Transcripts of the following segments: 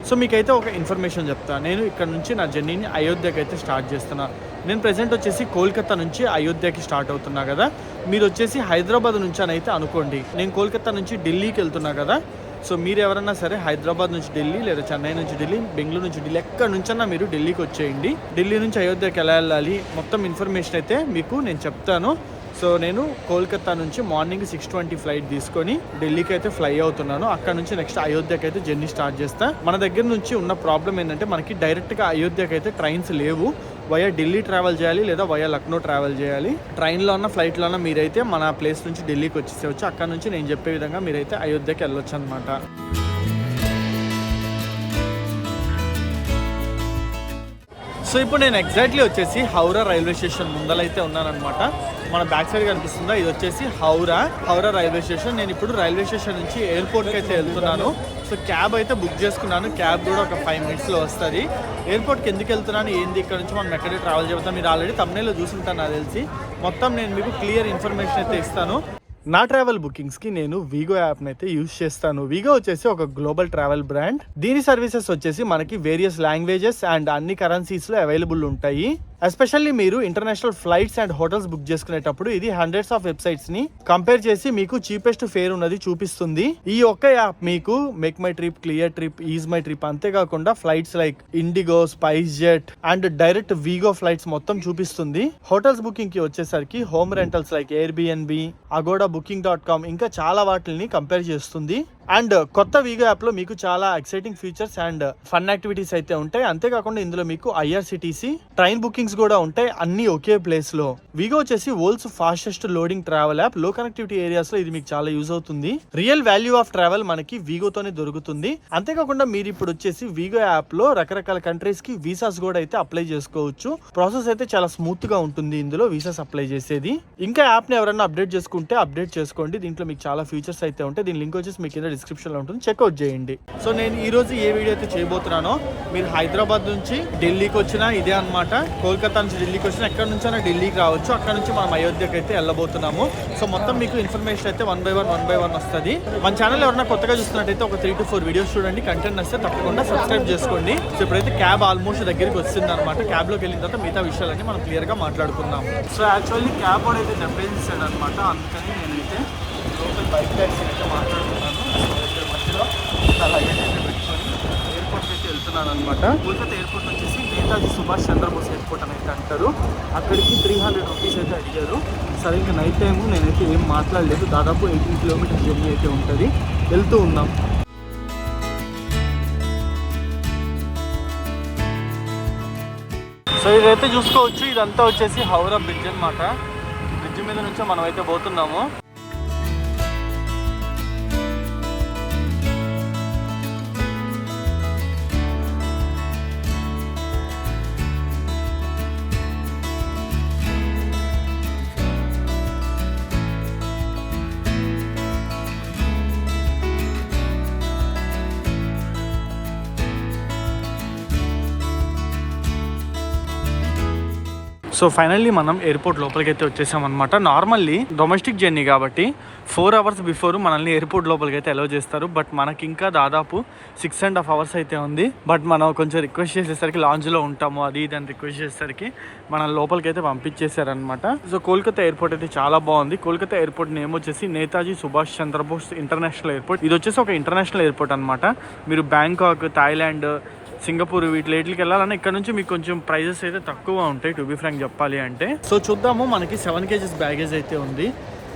So మీకైతే ఒక information చెప్తాను. నేను ఇక్కడ నుంచి నా జర్నీని అయోధ్యకి అయితే స్టార్ట్ చేస్తున్నా. నేను ప్రెజెంట్ వచ్చేసి కోల్కతా నుంచి అయోధ్యకి స్టార్ట్ అవుతున్నా కదా. మీరు వచ్చేసి హైదరాబాద్ నుంచి అని అయితే అనుకోండి. నేను కోల్కతా నుంచి ఢిల్లీకి వెళ్తున్నా కదా. సో మీరు ఎవరన్నా సరే హైదరాబాద్ నుంచి ఢిల్లీ లేదా చెన్నై నుంచి ఢిల్లీ, బెంగళూరు నుంచి ఢిల్లీ, ఎక్కడి నుంచన్నా మీరు ఢిల్లీకి వచ్చేయండి. ఢిల్లీ నుంచి అయోధ్యకి ఎలా వెళ్ళాలి మొత్తం ఇన్ఫర్మేషన్ అయితే మీకు నేను చెప్తాను. సో నేను కోల్కతా నుంచి మార్నింగ్ 6:20 ఫ్లైట్ తీసుకొని ఢిల్లీకి అయితే ఫ్లై అవుతున్నాను. అక్కడ నుంచి నెక్స్ట్ అయోధ్యకి అయితే జర్నీ స్టార్ట్ చేస్తా. మన దగ్గర నుంచి ఉన్న ప్రాబ్లం ఏంటంటే మనకి డైరెక్ట్గా అయోధ్యకి అయితే ట్రైన్స్ లేవు. వయా ఢిల్లీ ట్రావెల్ చేయాలి లేదా వయా లక్నో ట్రావెల్ చేయాలి. ట్రైన్లో ఉన్న ఫ్లైట్లో ఉన్న మీరైతే మన ప్లేస్ నుంచి ఢిల్లీకి వచ్చేసేవచ్చు. అక్కడ నుంచి నేను చెప్పే విధంగా మీరైతే అయోధ్యకి వెళ్ళొచ్చు అనమాట. సో ఇప్పుడు నేను ఎగ్జాక్ట్లీ వచ్చేసి హౌరా రైల్వే స్టేషన్ ముందలైతే ఉన్నానమాట. మన బ్యాక్ సైడ్ కనిపిస్తుందా, ఇది వచ్చేసి హౌరా రైల్వే స్టేషన్. నేను ఇప్పుడు రైల్వే స్టేషన్ నుంచి ఎయిర్పోర్ట్కి అయితే వెళ్తున్నాను. సో క్యాబ్ అయితే బుక్ చేసుకున్నాను. క్యాబ్ కూడా ఒక 5 minutesలో వస్తుంది. ఎయిర్పోర్ట్కి ఎందుకు వెళ్తున్నాను, ఏంది, ఇక్కడ నుంచి మనం ఎక్కడికి ట్రావెల్ చేద్దాం, మీరు ఆల్రెడీ thumbnailలో చూసుంటాను నాకు తెలిసి. మొత్తం నేను మీకు క్లియర్ ఇన్ఫర్మేషన్ అయితే ఇస్తాను. నా ట్రావెల్ బుకింగ్స్కి నేను వీగో యాప్ని అయితే యూజ్ చేస్తాను. వీగో వచ్చేసి ఒక గ్లోబల్ ట్రావెల్ బ్రాండ్. దీని సర్వీసెస్ వచ్చేసి మనకి వేరియస్ లాంగ్వేజెస్ అండ్ అన్ని కరెన్సీస్లో అవైలబుల్ ఉంటాయి. ఎస్పెషల్లీ మీరు international flights and hotels book చేసుకునేటప్పుడు ఇది హండ్రెడ్స్ ఆఫ్ వెబ్సైట్స్ ని కంపేర్ చేసి మీకు చీపెస్ట్ ఫేర్ ఉన్నది చూపిస్తుంది. ఈ ఒక్క యాప్ మీకు MakeMyTrip, Cleartrip, EaseMyTrip, అంతేకాకుండా flights like IndiGo, SpiceJet and direct Wego flights మొత్తం చూపిస్తుంది. హోటల్స్ బుకింగ్ కి వచ్చేసరికి home rentals like Airbnb, Agoda, booking.com ఇంకా చాలా వాటిని కంపేర్ చేస్తుంది. అండ్ కొత్త వీగో యాప్ లో మీకు చాలా exciting features and fun activities అయితే ఉంటాయి. అంతేకాకుండా ఇందులో మీకు ఐఆర్సిటిసి ట్రైన్ బుకింగ్స్ కూడా ఉంటాయి, అన్ని ఒకే ప్లేస్ లో. వీగో వచ్చేసి world's fastest loading travel app. లో కనెక్టివిటీ ఏరియాస్ లో ఇది మీకు చాలా యూజ్ అవుతుంది. రియల్ వాల్యూ ఆఫ్ ట్రావెల్ మనకి వీగోతోనే దొరుకుతుంది. అంతేకాకుండా మీరు ఇప్పుడు వచ్చేసి వీగో యాప్ లో రకరకాల కంట్రీస్ కి వీసాస్ కూడా అయితే అప్లై చేసుకోవచ్చు. ప్రాసెస్ అయితే చాలా స్మూత్ గా ఉంటుంది ఇందులో వీసాస్ అప్లై చేసేది. ఇంకా యాప్ ని ఎవరైనా అప్డేట్ చేసుకుంటే అప్డేట్ చేసుకోండి. దీంట్లో మీకు చాలా ఫీచర్స్ అయితే ఉంటాయి. దీని లింక్ వచ్చేసి మీకు కింద డిస్క్రిప్షన్ లో ఉంటుంది, చెక్అవుట్ చేయండి. సో నేను ఈ రోజు ఏ వీడియో అయితే చేయబోతున్నానో, మీరు హైదరాబాద్ నుంచి ఢిల్లీకి వచ్చినా ఇదే అనమాట. కోల్కతా నుంచి ఢిల్లీకి వచ్చినా ఎక్కడ నుంచైనా ఢిల్లీకి రావచ్చు. అక్కడ నుంచి మనం అయోధ్యకి అయితే వెళ్ళబోతున్నాము. సో మొత్తం మీకు ఇన్ఫర్మేషన్ అయితే వన్ బై వన్ వస్తుంది. మన ఛానల్ ఎవరైనా కొత్తగా చూస్తున్నట్టయితే ఒక 3 to 4 వీడియోస్ చూడండి. కంటెంట్ వస్తే తప్పకుండా సబ్స్క్రైబ్ చేసుకోండి. సో ఇప్పుడైతే క్యాబ్ ఆల్మోస్ట్ దగ్గరికి వచ్చింది అనమాట. క్యాబ్లోకి వెళ్ళిన తర్వాత మిగతా విషయాలన్నీ మనం క్లియర్గా మాట్లాడుకుందాం. సో యాక్చువల్లీ క్యాబ్ కూడా అయితే దెబ్బేసాడు అనమాట. అందుకని నేనైతే లోకల్ బైక్ ట్యాక్సీ అయితే మాట్లాడుతున్నాను. మధ్యలో లగేజ్ అయితే పెట్టుకొని ఎయిర్పోర్ట్కి అయితే వెళ్తున్నాను అనమాట. కోల్కతా ఎయిర్పోర్ట్ వచ్చేసి నేతాజీ సుభాష్ చంద్రబోస్ ఎయిర్పోర్ట్ అని అయితే అంటారు. అక్కడికి 300 రూపీస్ అయితే అడిగారు. సరే ఇంకా నైట్ టైము నేనైతే ఏం మాట్లాడలేదు. దాదాపు 18 kilometers జర్నీ అయితే ఉంటుంది. వెళ్తూ ఉన్నాం. సో ఇదైతే చూసుకోవచ్చు, ఇదంతా వచ్చేసి హౌరా బ్రిడ్జ్ అనమాట. బ్రిడ్జ్ మీద నుంచే మనం అయితే పోతున్నాము. సో ఫైనల్లీ మనం ఎయిర్పోర్ట్ లోపలికి అయితే వచ్చేసాం అనమాట. నార్మల్లీ డొమెస్టిక్ జర్నీ కాబట్టి 4 hours బిఫోర్ మనల్ని ఎయిర్పోర్ట్ లోపలికి అయితే అలౌ చేస్తారు. బట్ మనకి ఇంకా దాదాపు 6.5 hours అయితే ఉంది. బట్ మనం కొంచెం రిక్వెస్ట్ చేసేసరికి లాంజ్లో ఉంటాము అది ఇది అని రిక్వెస్ట్ చేసేసరికి మనం లోపలికి అయితే పంపించేశారనమాట. సో కోల్కతా ఎయిర్పోర్ట్ అయితే చాలా బాగుంది. కోల్కతా ఎయిర్పోర్ట్ నేమ్ వచ్చేసి నేతాజీ సుభాష్ చంద్రబోస్ ఇంటర్నేషనల్ ఎయిర్పోర్ట్. ఇది వచ్చేసి ఒక ఇంటర్నేషనల్ ఎయిర్పోర్ట్ అనమాట. మీరు బ్యాంకాక్, థాయిలాండ్, సింగపూర్ వీటికి వెళ్ళాలన్నా ఇక్కడ నుంచి మీకు కొంచెం ప్రైజెస్ అయితే తక్కువ ఉంటాయి టు బి ఫ్రాంక్ చెప్పాలి అంటే. సో చూద్దాము, మనకి 7 kgs బ్యాగేజ్ అయితే ఉంది.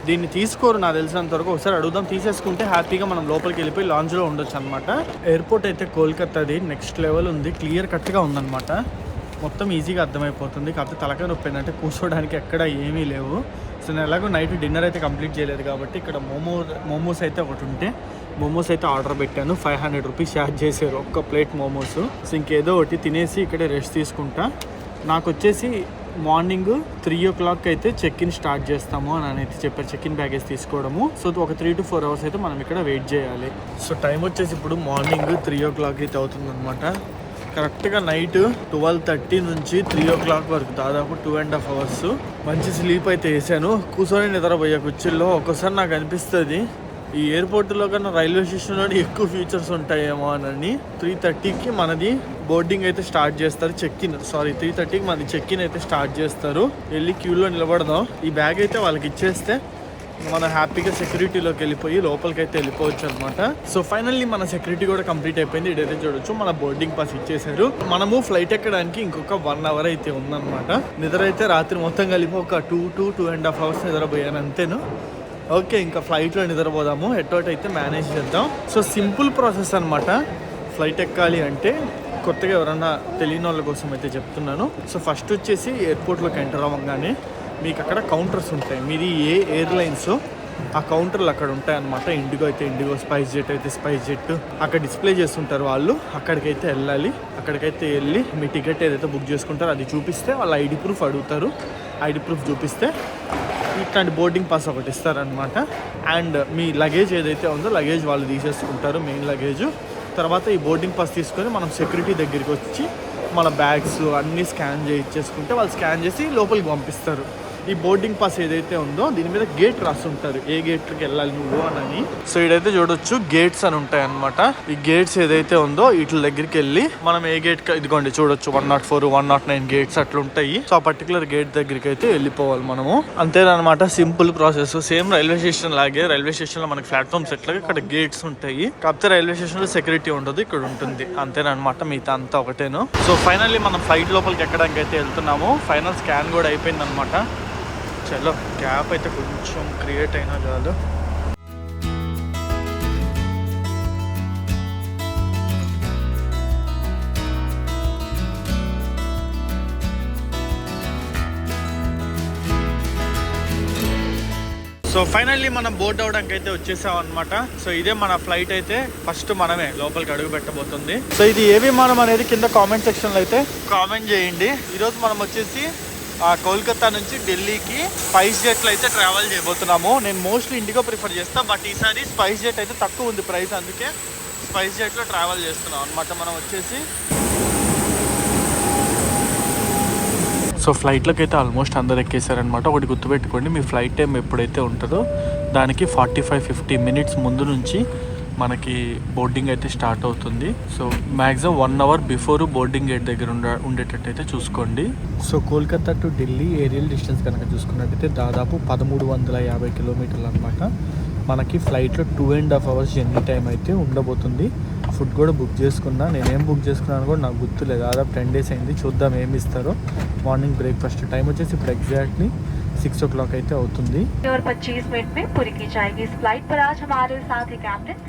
దీన్ని తీసుకోరు నాకు తెలిసినంత వరకు. ఒకసారి అడుగుదాం, తీసేసుకుంటే హ్యాపీగా మనం లోపలికి వెళ్ళిపోయి లాంజ్లో ఉండొచ్చు అనమాట. ఎయిర్పోర్ట్ అయితే కోల్కతాది నెక్స్ట్ లెవెల్ ఉంది. క్లియర్ కట్గా ఉందన్నమాట. మొత్తం ఈజీగా అర్థమైపోతుంది. కాకపోతే తలకాయ నొప్పి ఏంటంటే కూర్చోడానికి ఎక్కడ ఏమీ లేవు. సో నేను ఎలాగో నైట్ డిన్నర్ అయితే కంప్లీట్ చేయలేదు కాబట్టి ఇక్కడ మోమోస్ అయితే ఒకటి ఉంటే మోమోస్ అయితే ఆర్డర్ పెట్టాను. 500 రూపీస్ ఛార్జ్ చేశారు ఒక్క ప్లేట్ మోమోస్. సో ఇంకేదో ఒకటి తినేసి ఇక్కడే రెస్ట్ తీసుకుంటా. నాకు వచ్చేసి మార్నింగ్ 3 o'clock అయితే చెక్ ఇన్ స్టార్ట్ చేస్తాము అని అయితే చెప్పారు, చెక్ ఇన్ బ్యాగేజ్ తీసుకోవడము. సో ఒక 3 to 4 hours అయితే మనం ఇక్కడ వెయిట్ చేయాలి. సో టైం వచ్చేసి ఇప్పుడు మార్నింగ్ 3 o'clock అయితే అవుతుంది అనమాట. కరెక్ట్గా నైట్ 12:30 నుంచి 3 o'clock వరకు దాదాపు 2.5 hours మంచి స్లీప్ అయితే వేసాను. కూర్చొని నిద్రపోయే కుర్చీల్లో ఒక్కోసారి నాకు అనిపిస్తుంది ఈ ఎయిర్పోర్ట్లో కన్నా రైల్వే స్టేషన్లో ఎక్కువ ఫీచర్స్ ఉంటాయేమో అని 3:30కి మనది బోర్డింగ్ అయితే స్టార్ట్ చేస్తారు. 3:30కి మనది చెక్ ఇన్ అయితే స్టార్ట్ చేస్తారు. వెళ్ళి క్యూలో నిలబడదాం. ఈ బ్యాగ్ అయితే వాళ్ళకి ఇచ్చేస్తే మనం హ్యాపీగా సెక్యూరిటీలోకి వెళ్ళిపోయి లోపలికి అయితే వెళ్ళిపోవచ్చు అనమాట. సో ఫైనల్లీ మన సెక్యూరిటీ కూడా కంప్లీట్ అయిపోయింది. ఇదైతే చూడొచ్చు, మన బోర్డింగ్ పాస్ ఇచ్చేసారు. మనము ఫ్లైట్ ఎక్కడానికి ఇంకొక 1 అవర్ అయితే ఉందన్నమాట. నిద్ర అయితే రాత్రి మొత్తం కలిపి ఒక 2.5 అవర్స్ నిద్రపోయాను అంతేను. ఓకే, ఇంకా ఫ్లైట్లో నిద్రపోదాము. ఎటోట్ అయితే మేనేజ్ చేద్దాం. సో సింపుల్ ప్రాసెస్ అనమాట ఫ్లైట్ ఎక్కాలి అంటే. కొత్తగా ఎవరన్నా తెలియని వాళ్ళ కోసం అయితే చెప్తున్నాను. సో ఫస్ట్ వచ్చేసి ఎయిర్పోర్ట్లోకి ఎంటర్ అవ్వగానే మీకు అక్కడ కౌంటర్స్ ఉంటాయి. మీది ఏ ఎయిర్లైన్స్ ఆ కౌంటర్లు అక్కడ ఉంటాయన్నమాట. ఇండిగో అయితే ఇండిగో, స్పైస్ జెట్ అయితే స్పైస్ జెట్ అక్కడ డిస్ప్లే చేస్తుంటారు వాళ్ళు. అక్కడికైతే వెళ్ళాలి. అక్కడికైతే వెళ్ళి మీ టికెట్ ఏదైతే బుక్ చేసుకుంటారో అది చూపిస్తే వాళ్ళు ఐడి ప్రూఫ్ అడుగుతారు. ఐడి ప్రూఫ్ చూపిస్తే ఇట్లాంటి బోర్డింగ్ పాస్ ఒకటి ఇస్తారనమాట. అండ్ మీ లగేజ్ ఏదైతే ఉందో లగేజ్ వాళ్ళు తీసేసుకుంటారు, మెయిన్ లగేజ్. తర్వాత ఈ బోర్డింగ్ పాస్ తీసుకొని మనం సెక్యూరిటీ దగ్గరికి వచ్చి మన బ్యాగ్స్ అన్నీ స్కాన్ చేయించేసుకుంటే వాళ్ళు స్కాన్ చేసి లోపలికి పంపిస్తారు. ఈ బోర్డింగ్ పాస్ ఏదైతే ఉందో దీని మీద గేట్ రాసి ఉంటారు, ఏ గేట్కి వెళ్ళాలి నువ్వు అని. సో ఇదైతే చూడొచ్చు, గేట్స్ అని ఉంటాయి అనమాట. ఈ గేట్స్ ఏదైతే ఉందో వీటి దగ్గరికి వెళ్ళి మనం ఏ గేట్, ఇదిగోండి చూడొచ్చు 104, 109 గేట్స్ అట్లా ఉంటాయి. సో ఆ పర్టికులర్ గేట్ దగ్గరికి అయితే వెళ్ళిపోవాలి మనము. అంతేనమాట, simple process. Same railway station లాగే. రైల్వే స్టేషన్ లో మనకి ప్లాట్ఫామ్స్ ఎట్లాగే ఇక్కడ గేట్స్ ఉంటాయి. కాకపోతే రైల్వే స్టేషన్ లో సెక్యూరిటీ ఉండదు, ఇక్కడ ఉంటుంది. అంతేనమాట, మిగతా అంతా ఒకటేను. సో ఫైనల్లీ మనం ఫ్లైట్ లోపలికి ఎక్కడానికి అయితే వెళ్తున్నాము. ఫైనల్ స్కాన్ కూడా అయిపోయింది అనమాట. చలో, గ్యాప్ అయితే కొంచెం క్రియేట్ అయినా చాలు. సో ఫైనల్లీ మనం బోర్డ్ అవడానికి అయితే వచ్చేసాం అనమాట. సో ఇదే మన ఫ్లైట్ అయితే ఫస్ట్ మనమే లోపలికి అడుగు పెట్టబోతుంది. సో ఇది ఏ విమానం అనేది కింద కామెంట్ సెక్షన్లో అయితే కామెంట్ చేయండి. ఈరోజు మనం వచ్చేసి కోల్కతా నుంచి ఢిల్లీకి స్పైస్ జెట్లో అయితే ట్రావెల్ చేయబోతున్నాము. నేను మోస్ట్లీ ఇండిగో ప్రిఫర్ చేస్తాను, బట్ ఈసారి స్పైస్ జెట్ అయితే తక్కువ ఉంది ప్రైస్, అందుకే స్పైస్ జెట్లో ట్రావెల్ చేస్తున్నాం అనమాట. మనం వచ్చేసి సో ఫ్లైట్లోకి అయితే ఆల్మోస్ట్ అందరు ఎక్కేసారనమాట. ఒకటి గుర్తుపెట్టుకోండి, మీ ఫ్లైట్ టైం ఎప్పుడైతే ఉంటుందో దానికి 45-50 మినిట్స్ ముందు నుంచి మనకి బోర్డింగ్ అయితే స్టార్ట్ అవుతుంది. So maximum 1 hour before boarding gate దగ్గర ఉండేటట్టు అయితే చూసుకోండి. So Kolkata to Delhi aerial distance కనుక చూసుకున్నట్టయితే దాదాపు 1350 కిలోమీటర్లు అనమాట. మనకి ఫ్లైట్లో 2.5 అవర్స్ జర్నీ టైం అయితే ఉండబోతుంది. ఫుడ్ కూడా బుక్ చేసుకున్నా. నేనేం బుక్ చేసుకున్నాను కూడా నాకు గుర్తులేదు. దాదాపు 10 days అయింది. చూద్దాం ఏమి ఇస్తారో. మార్నింగ్ బ్రేక్ఫాస్ట్ టైం వచ్చేసి ఇప్పుడు ఎగ్జాక్ట్లీ 6 o'clock అయితే అవుతుంది. 25 मिनट में पूरी की जाएगी इस फ्लाइट पर। आज हमारे साथ ही कैप्टन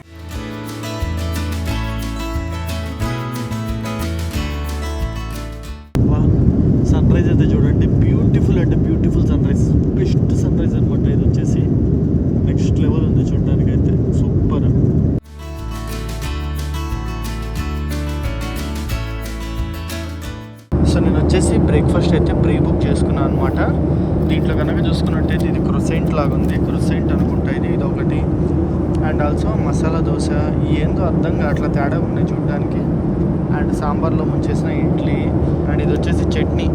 సన్ రైజ్ అయితే చూడండి, బ్యూటిఫుల్ అంటే beautiful sunrise. Best sunrise అనమాట. ఇది వచ్చేసి నెక్స్ట్ లెవెల్ ఉంది చూడడానికి అయితే, సూపర్. సో నేను వచ్చేసి బ్రేక్ఫాస్ట్ అయితే ప్రీ బుక్ చేసుకున్నాను అనమాట. దీంట్లో కనుక చూసుకున్నట్టయితే ఇది క్రొసెంట్ లాగా ఉంది, క్రొసెంట్ అనుకుంటా ఇది ఒకటి. అండ్ ఆల్సో మసాలా దోశ, ఏందో అర్థంగా అట్లా తేడా ఉన్నాయి చూడడానికి. అండ్ సాంబార్లో ముంచేసిన ఇడ్లీ. అండ్ ఇది వచ్చేసి చట్నీ,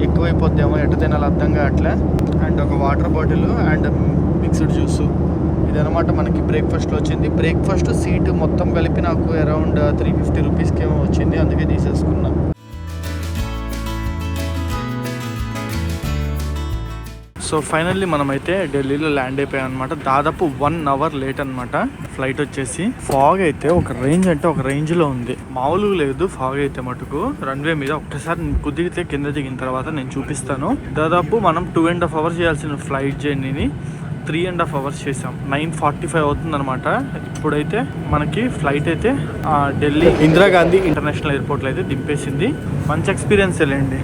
ఎక్కువైపోద్దేమో ఎట్ట తినాలి అర్థంగా అట్లా. అండ్ ఒక water bottle and mixed juice. ఇదనమాట మనకి బ్రేక్ఫాస్ట్లో వచ్చింది. బ్రేక్ఫాస్ట్ సీటు మొత్తం కలిపి నాకు అరౌండ్ 350 రూపీస్కి ఏమో వచ్చింది, అందుకే తీసేసుకున్నా. సో ఫైనల్లీ మనమైతే ఢిల్లీలో ల్యాండ్ అయిపోయాం అనమాట. దాదాపు 1 అవర్ లేట్ అనమాట ఫ్లైట్ వచ్చేసి. ఫాగ్ అయితే ఒక రేంజ్ అంటే ఒక రేంజ్లో ఉంది, మామూలుగా లేదు ఫాగ్ అయితే మటుకు. రన్వే మీద ఒక్కసారి కుదిరితే కింద దిగిన తర్వాత నేను చూపిస్తాను. దాదాపు మనం 2.5 అవర్స్ చేయాల్సిన ఫ్లైట్ జర్నీని 3.5 అవర్స్ చేసాం. 9:45 అవుతుంది అనమాట. ఇప్పుడైతే మనకి ఫ్లైట్ అయితే ఢిల్లీ ఇందిరాగాంధీ ఇంటర్నేషనల్ ఎయిర్పోర్ట్లో అయితే దింపేసింది. మంచి ఎక్స్పీరియన్స్ లేండి.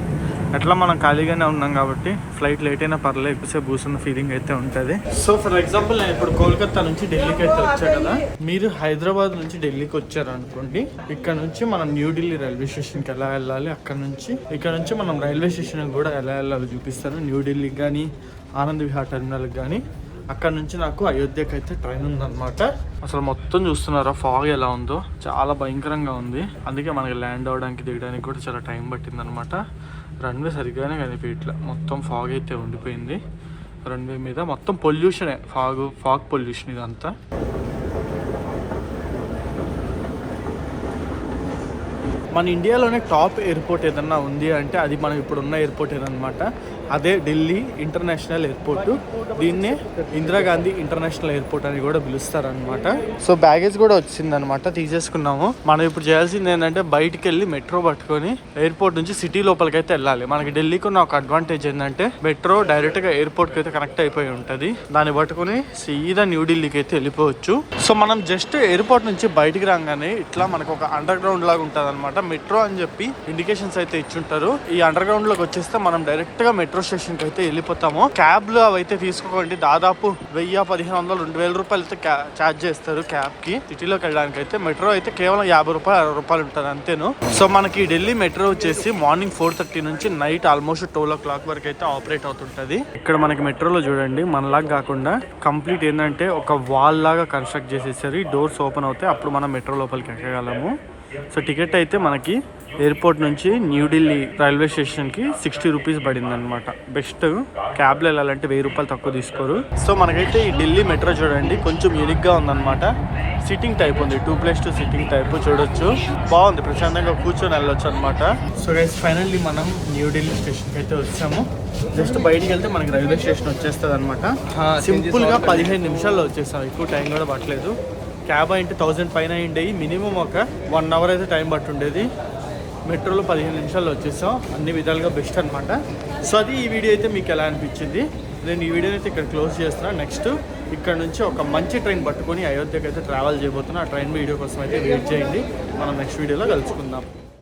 ఎట్లా మనం ఖాళీగానే ఉన్నాం కాబట్టి ఫ్లైట్ లేట్ అయినా పర్లేదు, ఎక్కువసేపు కూర్చున్న ఫీలింగ్ అయితే ఉంటుంది. సో ఫర్ ఎగ్జాంపుల్ నేను ఇప్పుడు కోల్కతా నుంచి ఢిల్లీకి అయితే వచ్చా కదా, మీరు హైదరాబాద్ నుంచి ఢిల్లీకి వచ్చారు అనుకోండి. ఇక్కడ నుంచి మనం న్యూఢిల్లీ రైల్వే స్టేషన్కి ఎలా వెళ్ళాలి, ఇక్కడ నుంచి మనం రైల్వే స్టేషన్ కూడా ఎలా వెళ్ళాలి చూపిస్తాను. న్యూఢిల్లీకి కానీ ఆనంద్ విహార్ టెర్మినల్కి కానీ. అక్కడ నుంచి నాకు అయోధ్యకి అయితే ట్రైన్ ఉందన్నమాట. అసలు మొత్తం చూస్తున్నారా ఫాగ్ ఎలా ఉందో, చాలా భయంకరంగా ఉంది. అందుకే మనకి ల్యాండ్ అవడానికి దిగడానికి కూడా చాలా టైం పట్టిందనమాట. రన్వే సరిగ్గానే కనిపించట్లా, మొత్తం ఫాగ్ అయితే ఉండిపోయింది. రన్వే మీద మొత్తం పొల్యూషనే, ఫాగ్ పొల్యూషన్ ఇదంతా. మన ఇండియాలోనే టాప్ ఎయిర్పోర్ట్ ఏదన్నా ఉంది అంటే అది మనం ఇప్పుడున్న ఎయిర్పోర్ట్ ఏదన్నమాట. అదే ఢిల్లీ ఇంటర్నేషనల్ ఎయిర్పోర్ట్. దీన్నే ఇందిరాగాంధీ ఇంటర్నేషనల్ ఎయిర్పోర్ట్ అని కూడా పిలుస్తారనమాట. సో బ్యాగేజ్ కూడా వచ్చిందనమాట, తీసేసుకున్నాము. మనం ఇప్పుడు చేయాల్సింది ఏంటంటే బయటికి వెళ్ళి మెట్రో పట్టుకొని ఎయిర్పోర్ట్ నుంచి సిటీ లోపలికి అయితే వెళ్ళాలి. మనకి ఢిల్లీకి ఉన్న ఒక అడ్వాంటేజ్ ఏంటంటే మెట్రో డైరెక్ట్ గా ఎయిర్పోర్ట్ కి అయితే కనెక్ట్ అయిపోయి ఉంటది. దాన్ని పట్టుకుని సీదా న్యూఢిల్లీకి అయితే వెళ్ళిపోవచ్చు. సో మనం జస్ట్ ఎయిర్పోర్ట్ నుంచి బయటికి రాగానే ఇట్లా మనకు ఒక అండర్ గ్రౌండ్ లాగా ఉంటుంది అనమాట. మెట్రో అని చెప్పి ఇండికేషన్స్ అయితే ఇచ్చుంటారు. ఈ అండర్ గ్రౌండ్ లోకి వచ్చేస్తే మనం డైరెక్ట్ గా మెట్రో స్టేషన్ కి అయితే వెళ్ళిపోతాము. క్యాబ్లు అవైతే తీసుకోకండి, దాదాపు 1000-1500 2000 రూపాయలు అయితే ఛార్జ్ చేస్తారు క్యాబ్ కి. సిటీలోకి వెళ్ళడానికి అయితే మెట్రో అయితే కేవలం 50 రూపాయలు 60 రూపాయలు ఉంటుంది అంతేను. సో మనకి ఢిల్లీ మెట్రో వచ్చేసి మార్నింగ్ 4:30 నుంచి నైట్ ఆల్మోస్ట్ 12 o'clock వరకు అయితే ఆపరేట్ అవుతుంటది. ఇక్కడ మనకి మెట్రోలో చూడండి మనలాగా కాకుండా కంప్లీట్ ఏంటంటే ఒక వాల్ లాగా కన్స్ట్రక్ట్ చేసేసరి డోర్స్ ఓపెన్ అవుతాయి, అప్పుడు మనం మెట్రో లోపలికి ఎక్కగలము. సో టికెట్ అయితే మనకి ఎయిర్పోర్ట్ నుంచి న్యూఢిల్లీ రైల్వే స్టేషన్కి 60 రూపీస్ పడింది అనమాట. బెస్ట్ క్యాబ్లో వెళ్ళాలంటే 1000 రూపాయలు తక్కువ తీసుకోరు. సో మనకైతే ఈ ఢిల్లీ మెట్రో చూడండి కొంచెం యూనిక్గా ఉందన్నమాట. సిట్టింగ్ టైప్ ఉంది, 2+2 సిట్టింగ్ టైప్ చూడొచ్చు. బాగుంది, ప్రశాంతంగా కూర్చొని వెళ్ళొచ్చు అనమాట. సో గైస్ ఫైనల్లీ మనం న్యూఢిల్లీ స్టేషన్కి అయితే వచ్చాము. జస్ట్ బయటికి వెళ్తే మనకి రైల్వే స్టేషన్ వచ్చేస్తుంది అనమాట. సింపుల్గా 15 నిమిషాల్లో వచ్చేసాం, ఎక్కువ టైం కూడా పట్టలేదు. క్యాబ్ అంటే 1000 పైన అయ్యిండేవి, మినిమం ఒక 1 hour అయితే టైం పట్టుండేది. మెట్రోలో 15 నిమిషాల్లో వచ్చేసాం, అన్ని విధాలుగా బెస్ట్ అనమాట. సో అది ఈ వీడియో అయితే మీకు ఎలా అనిపించింది? నేను ఈ వీడియోని అయితే ఇక్కడ క్లోజ్ చేస్తున్నాను. నెక్స్ట్ ఇక్కడ నుంచి ఒక మంచి ట్రైన్ పట్టుకొని అయోధ్యకి అయితే ట్రావెల్ చేయబోతున్నా. ఆ ట్రైన్ వీడియో కోసం అయితే వెయిట్ చేయండి. మనం నెక్స్ట్ వీడియోలో కలుసుకుందాం.